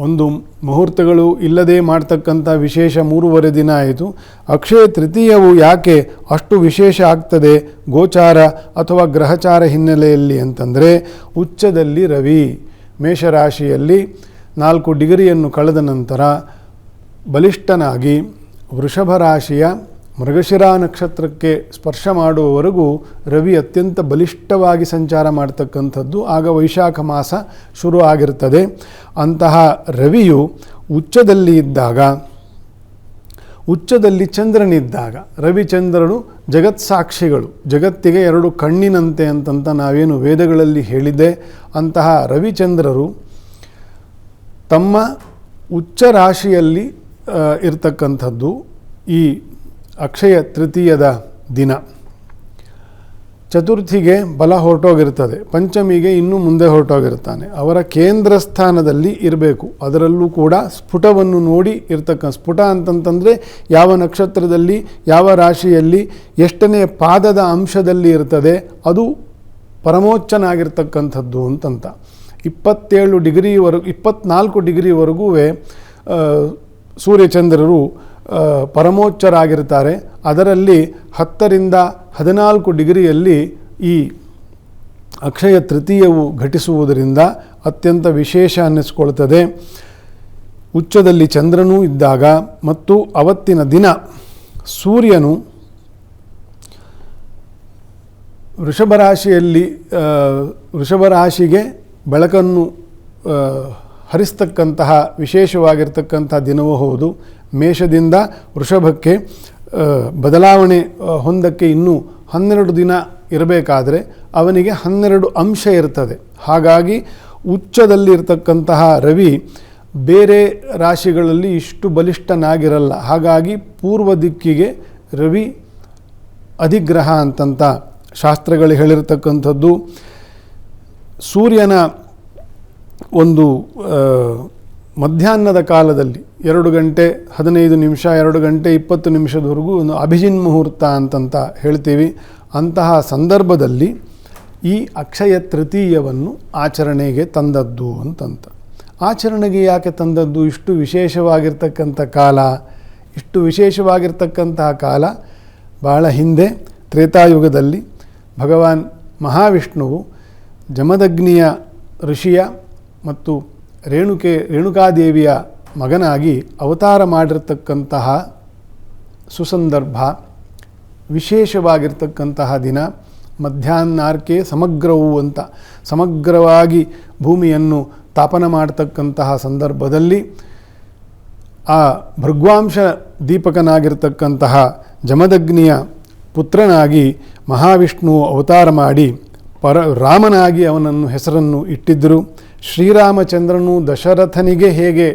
ಒಂದು ಮುಹೂರ್ತಗಳು ಇಲ್ಲದೆ ಮಾಡ್ತಕ್ಕಂಥ ವಿಶೇಷ 3 ದಿನ ಆಯಿತು. ಅಕ್ಷಯ ತೃತೀಯವು ಯಾಕೆ ಅಷ್ಟು ವಿಶೇಷ ಆಗ್ತದೆ ಗೋಚಾರ ಅಥವಾ ಗ್ರಹಚಾರ ಹಿನ್ನೆಲೆಯಲ್ಲಿ ಅಂತಂದರೆ, ಉಚ್ಚದಲ್ಲಿ ರವಿ ಮೇಷರಾಶಿಯಲ್ಲಿ 4 ಡಿಗ್ರಿಯನ್ನು ಕಳೆದ ನಂತರ ಬಲಿಷ್ಠನಾಗಿ ವೃಷಭ ರಾಶಿಯ ಮೃಗಶಿರ ನಕ್ಷತ್ರಕ್ಕೆ ಸ್ಪರ್ಶ ಮಾಡುವವರೆಗೂ ರವಿ ಅತ್ಯಂತ ಬಲಿಷ್ಠವಾಗಿ ಸಂಚಾರ ಮಾಡ್ತಕ್ಕಂಥದ್ದು. ಆಗ ವೈಶಾಖ ಮಾಸ ಶುರು ಆಗಿರ್ತದೆ. ಅಂತಹ ರವಿಯು ಉಚ್ಚದಲ್ಲಿ ಇದ್ದಾಗ, ಉಚ್ಚದಲ್ಲಿ ಚಂದ್ರನಿದ್ದಾಗ, ರವಿಚಂದ್ರನು ಜಗತ್ಸಾಕ್ಷಿಗಳು, ಜಗತ್ತಿಗೆ 2 ಕಣ್ಣಿನಂತೆ ಅಂತಂತ ನಾವೇನು ವೇದಗಳಲ್ಲಿ ಹೇಳಿದೆ. ಅಂತಹ ರವಿಚಂದ್ರರು ತಮ್ಮ ಉಚ್ಚ ರಾಶಿಯಲ್ಲಿ ಇರ್ತಕ್ಕಂಥದ್ದು ಈ ಅಕ್ಷಯ ತೃತೀಯದ ದಿನ. ಚತುರ್ಥಿಗೆ ಬಲ ಹೊರಟೋಗಿರ್ತದೆ, ಪಂಚಮಿಗೆ ಇನ್ನೂ ಮುಂದೆ ಹೊರಟೋಗಿರ್ತಾನೆ. ಅವರ ಕೇಂದ್ರ ಸ್ಥಾನದಲ್ಲಿ ಇರಬೇಕು. ಅದರಲ್ಲೂ ಕೂಡ ಸ್ಫುಟವನ್ನು ನೋಡಿ ಸ್ಫುಟ ಅಂತಂತಂದರೆ ಯಾವ ನಕ್ಷತ್ರದಲ್ಲಿ ಯಾವ ರಾಶಿಯಲ್ಲಿ ಎಷ್ಟನೇ ಪಾದದ ಅಂಶದಲ್ಲಿ ಇರ್ತದೆ, ಅದು ಪರಮೋಚ್ಚನಾಗಿರ್ತಕ್ಕಂಥದ್ದು ಅಂತಂತ. 27 ಡಿಗ್ರಿವರೆಗೂ 24 ಡಿಗ್ರಿವರೆಗೂ ಸೂರ್ಯಚಂದ್ರರು ಪರಮೋಚ್ಚರಾಗಿರ್ತಾರೆ. ಅದರಲ್ಲಿ 10ರಿಂದ 14 ಡಿಗ್ರಿಯಲ್ಲಿ ಈ ಅಕ್ಷಯ ತೃತೀಯವು ಘಟಿಸುವುದರಿಂದ ಅತ್ಯಂತ ವಿಶೇಷ ಅನ್ನಿಸ್ಕೊಳ್ತದೆ. ಉಚ್ಚದಲ್ಲಿ ಚಂದ್ರನೂ ಇದ್ದಾಗ ಮತ್ತು ಅವತ್ತಿನ ದಿನ ಸೂರ್ಯನು ವೃಷಭ ರಾಶಿಗೆ ಬೆಳಕನ್ನು ಹರಿಸ್ತಕ್ಕಂತಹ ವಿಶೇಷವಾಗಿರ್ತಕ್ಕಂಥ ದಿನವೂ ಹೌದು. ಮೇಷದಿಂದ ವೃಷಭಕ್ಕೆ ಬದಲಾವಣೆ ಹೊಂದಕ್ಕೆ ಇನ್ನೂ 12 ದಿನ ಇರಬೇಕಾದರೆ ಅವನಿಗೆ 12 ಅಂಶ ಇರ್ತದೆ. ಹಾಗಾಗಿ ಉಚ್ಚದಲ್ಲಿರ್ತಕ್ಕಂತಹ ರವಿ ಬೇರೆ ರಾಶಿಗಳಲ್ಲಿ ಇಷ್ಟು ಬಲಿಷ್ಠನಾಗಿರಲ್ಲ. ಹಾಗಾಗಿ ಪೂರ್ವ ದಿಕ್ಕಿಗೆ ರವಿ ಅಧಿಗ್ರಹ ಅಂತಂತ ಶಾಸ್ತ್ರಗಳು ಹೇಳಿರ್ತಕ್ಕಂಥದ್ದು. ಸೂರ್ಯನ ಒಂದು ಮಧ್ಯಾಹ್ನದ ಕಾಲದಲ್ಲಿ 2 ಗಂಟೆ 15 ನಿಮಿಷ 2 ಗಂಟೆ 20 ನಿಮಿಷದವರೆಗೂ ಒಂದು ಅಭಿಜಿನ್ ಮುಹೂರ್ತ ಅಂತಂತ ಹೇಳ್ತೀವಿ. ಅಂತಹ ಸಂದರ್ಭದಲ್ಲಿ ಈ ಅಕ್ಷಯ ತೃತೀಯವನ್ನು ಆಚರಣೆಗೆ ತಂದದ್ದು ಅಂತಂತ. ಆಚರಣೆಗೆ ಯಾಕೆ ತಂದದ್ದು? ಇಷ್ಟು ವಿಶೇಷವಾಗಿರ್ತಕ್ಕಂಥ ಕಾಲ, ಇಷ್ಟು ವಿಶೇಷವಾಗಿರ್ತಕ್ಕಂತಹ ಕಾಲ ಬಹಳ ಹಿಂದೆ ತ್ರೇತಾಯುಗದಲ್ಲಿ ಭಗವಾನ್ ಮಹಾವಿಷ್ಣುವು ಜಮದಗ್ನಿಯ ಋಷಿಯ ಮತ್ತು ರೇಣುಕಾದೇವಿಯ ಮಗನಾಗಿ ಅವತಾರ ಮಾಡಿರ್ತಕ್ಕಂತಹ ಸುಸಂದರ್ಭ, ವಿಶೇಷವಾಗಿರ್ತಕ್ಕಂತಹ ದಿನ. ಮಧ್ಯಾಹ್ನಾರ್ಕೆ ಸಮಗ್ರವು ಅಂತ ಸಮಗ್ರವಾಗಿ ಭೂಮಿಯನ್ನು ತಾಪನ ಮಾಡತಕ್ಕಂತಹ ಸಂದರ್ಭದಲ್ಲಿ ಆ ಭೃಗ್ವಾಂಶ ದೀಪಕನಾಗಿರ್ತಕ್ಕಂತಹ ಜಮದಗ್ನಿಯ ಪುತ್ರನಾಗಿ ಮಹಾವಿಷ್ಣುವು ಅವತಾರ ಮಾಡಿ ರಾಮನಾಗಿ ಅವನನ್ನು ಹೆಸರನ್ನು ಇಟ್ಟಿದ್ದರು. ಶ್ರೀರಾಮಚಂದ್ರನು ದಶರಥನಿಗೆ ಹೇಗೆ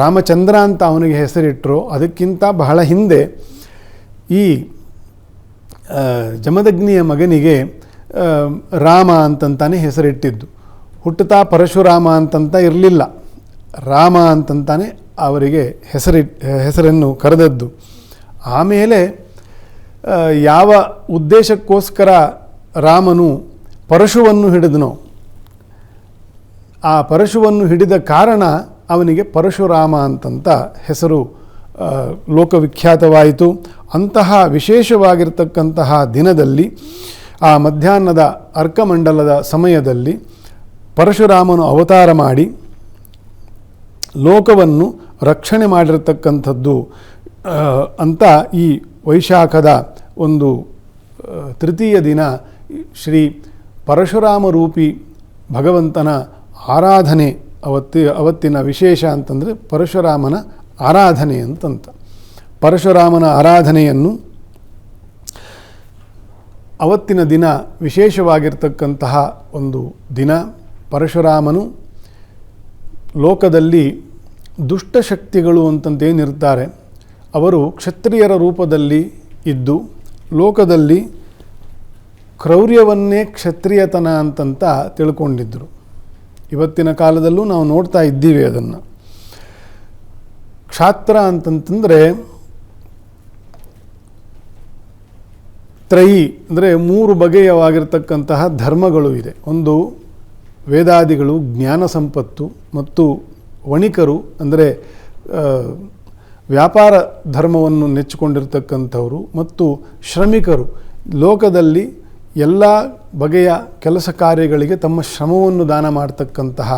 ರಾಮಚಂದ್ರ ಅಂತ ಅವನಿಗೆ ಹೆಸರಿಟ್ಟರು, ಅದಕ್ಕಿಂತ ಬಹಳ ಹಿಂದೆ ಈ ಜಮದಗ್ನಿಯ ಮಗನಿಗೆ ರಾಮ ಅಂತಂತಾನೆ ಹೆಸರಿಟ್ಟಿದ್ದು. ಹುಟ್ಟುತ್ತಾ ಪರಶುರಾಮ ಅಂತಂತ ಇರಲಿಲ್ಲ, ರಾಮ ಅಂತಂತಾನೆ ಅವರಿಗೆ ಹೆಸರನ್ನು ಕರೆದದ್ದು. ಆಮೇಲೆ ಯಾವ ಉದ್ದೇಶಕ್ಕೋಸ್ಕರ ರಾಮನು ಪರಶುವನ್ನು ಹಿಡಿದನೋ, ಆ ಪರಶುವನ್ನು ಹಿಡಿದ ಕಾರಣ ಅವನಿಗೆ ಪರಶುರಾಮ ಅಂತಂತ ಹೆಸರು ಲೋಕವಿಖ್ಯಾತವಾಯಿತು. ಅಂತಹ ವಿಶೇಷವಾಗಿರ್ತಕ್ಕಂತಹ ದಿನದಲ್ಲಿ ಆ ಮಧ್ಯಾಹ್ನದ ಅರ್ಕಮಂಡಲದ ಸಮಯದಲ್ಲಿ ಪರಶುರಾಮನು ಅವತಾರ ಮಾಡಿ ಲೋಕವನ್ನು ರಕ್ಷಣೆ ಮಾಡಿರತಕ್ಕಂಥದ್ದು ಅಂತ ಈ ವೈಶಾಖದ ಒಂದು ತೃತೀಯ ದಿನ ಶ್ರೀ ಪರಶುರಾಮ ರೂಪಿ ಭಗವಂತನ ಆರಾಧನೆ ಅವತ್ತಿನ ವಿಶೇಷ ಅಂತಂದರೆ ಪರಶುರಾಮನ ಆರಾಧನೆ ಅಂತಂತ. ಪರಶುರಾಮನ ಆರಾಧನೆಯನ್ನು ಅವತ್ತಿನ ದಿನ ವಿಶೇಷವಾಗಿರ್ತಕ್ಕಂತಹ ಒಂದು ದಿನ. ಪರಶುರಾಮನು ಲೋಕದಲ್ಲಿ ದುಷ್ಟಶಕ್ತಿಗಳು ಅಂತಂತೇನಿರ್ತಾರೆ, ಅವರು ಕ್ಷತ್ರಿಯರ ರೂಪದಲ್ಲಿ ಇದ್ದು ಲೋಕದಲ್ಲಿ ಕ್ರೌರ್ಯವನ್ನೇ ಕ್ಷತ್ರಿಯತನ ಅಂತಂತ ತಿಳ್ಕೊಂಡಿದ್ದರು. ಇವತ್ತಿನ ಕಾಲದಲ್ಲೂ ನಾವು ನೋಡ್ತಾ ಇದ್ದೀವಿ ಅದನ್ನು. ಕ್ಷಾತ್ರ ಅಂತಂತಂದರೆ ತ್ರಯಿ ಅಂದರೆ 3 ಬಗೆಯವಾಗಿರ್ತಕ್ಕಂತಹ ಧರ್ಮಗಳು ಇದೆ. ಒಂದು ವೇದಾದಿಗಳು ಜ್ಞಾನ ಸಂಪತ್ತು ಮತ್ತು ವಣಿಕರು ಅಂದರೆ ವ್ಯಾಪಾರ ಧರ್ಮವನ್ನು ನೆಚ್ಚಿಕೊಂಡಿರ್ತಕ್ಕಂಥವರು ಮತ್ತು ಶ್ರಮಿಕರು ಲೋಕದಲ್ಲಿ ಎಲ್ಲ ಬಗೆಯ ಕೆಲಸ ಕಾರ್ಯಗಳಿಗೆ ತಮ್ಮ ಶ್ರಮವನ್ನು ದಾನ ಮಾಡ್ತಕ್ಕಂತಹ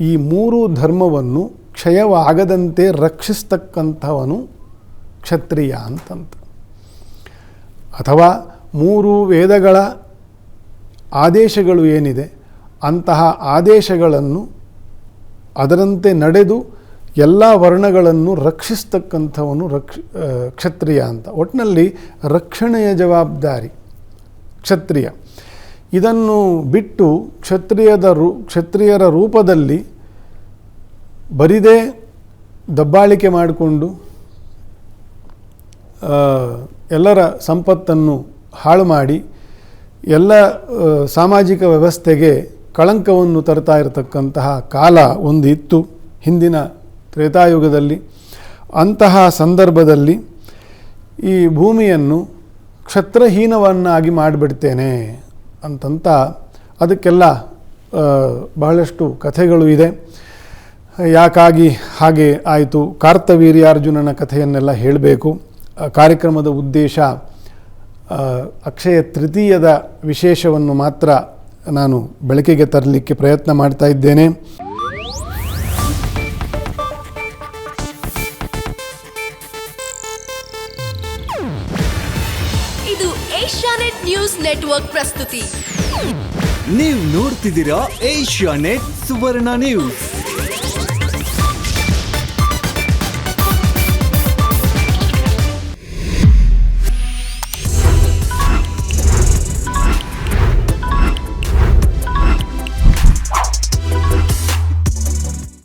ಈ ಮೂರು ಧರ್ಮವನ್ನು ಕ್ಷಯವಾಗದಂತೆ ರಕ್ಷಿಸ್ತಕ್ಕಂಥವನು ಕ್ಷತ್ರಿಯ ಅಂತಂತ. ಅಥವಾ ಮೂರು ವೇದಗಳ ಆದೇಶಗಳು ಏನಿದೆ ಅಂತಹ ಆದೇಶಗಳನ್ನು ಅದರಂತೆ ನಡೆದು ಎಲ್ಲ ವರ್ಣಗಳನ್ನು ರಕ್ಷಿಸ್ತಕ್ಕಂಥವನು ಕ್ಷತ್ರಿಯ ಅಂತ. ಒಟ್ಟಿನಲ್ಲಿ ರಕ್ಷಣೆಯ ಜವಾಬ್ದಾರಿ ಕ್ಷತ್ರಿಯ. ಇದನ್ನು ಬಿಟ್ಟು ಕ್ಷತ್ರಿಯರ ರೂಪದಲ್ಲಿ ಬರಿದೇ ದಬ್ಬಾಳಿಕೆ ಮಾಡಿಕೊಂಡು ಎಲ್ಲರ ಸಂಪತ್ತನ್ನು ಹಾಳು ಮಾಡಿ ಎಲ್ಲ ಸಾಮಾಜಿಕ ವ್ಯವಸ್ಥೆಗೆ ಕಳಂಕವನ್ನು ತರ್ತಾ ಇರತಕ್ಕಂತಹ ಕಾಲ ಒಂದು ಇತ್ತು ಹಿಂದಿನ ತ್ರೇತಾಯುಗದಲ್ಲಿ. ಅಂತಹ ಸಂದರ್ಭದಲ್ಲಿ ಈ ಭೂಮಿಯನ್ನು ಕ್ಷತ್ರಹೀನವನ್ನಾಗಿ ಮಾಡಿಬಿಡ್ತೇನೆ ಅಂತಂತ ಅದಕ್ಕೆಲ್ಲ ಬಹಳಷ್ಟು ಕಥೆಗಳು ಇದೆ. ಯಾಕಾಗಿ ಹಾಗೆ ಆಯಿತು, ಕಾರ್ತವೀರ್ಯಾರ್ಜುನನ ಕಥೆಯನ್ನೆಲ್ಲ ಹೇಳಬೇಕು. ಕಾರ್ಯಕ್ರಮದ ಉದ್ದೇಶ ಅಕ್ಷಯ ತೃತೀಯದ ವಿಶೇಷವನ್ನು ಮಾತ್ರ ನಾನು ಬೆಳಕಿಗೆ ತರಲಿಕ್ಕೆ ಪ್ರಯತ್ನ ಮಾಡ್ತಾ ಇದ್ದೇನೆ. ಇದು ಏಷ್ಯಾನೆಟ್ ನ್ಯೂಸ್ ನೆಟ್ವರ್ಕ್ ಪ್ರಸ್ತುತಿ. ನೀವು ನೋಡ್ತಿದ್ದೀರಾ ಏಷ್ಯಾನೆಟ್ ಸುವರ್ಣ ನ್ಯೂಸ್.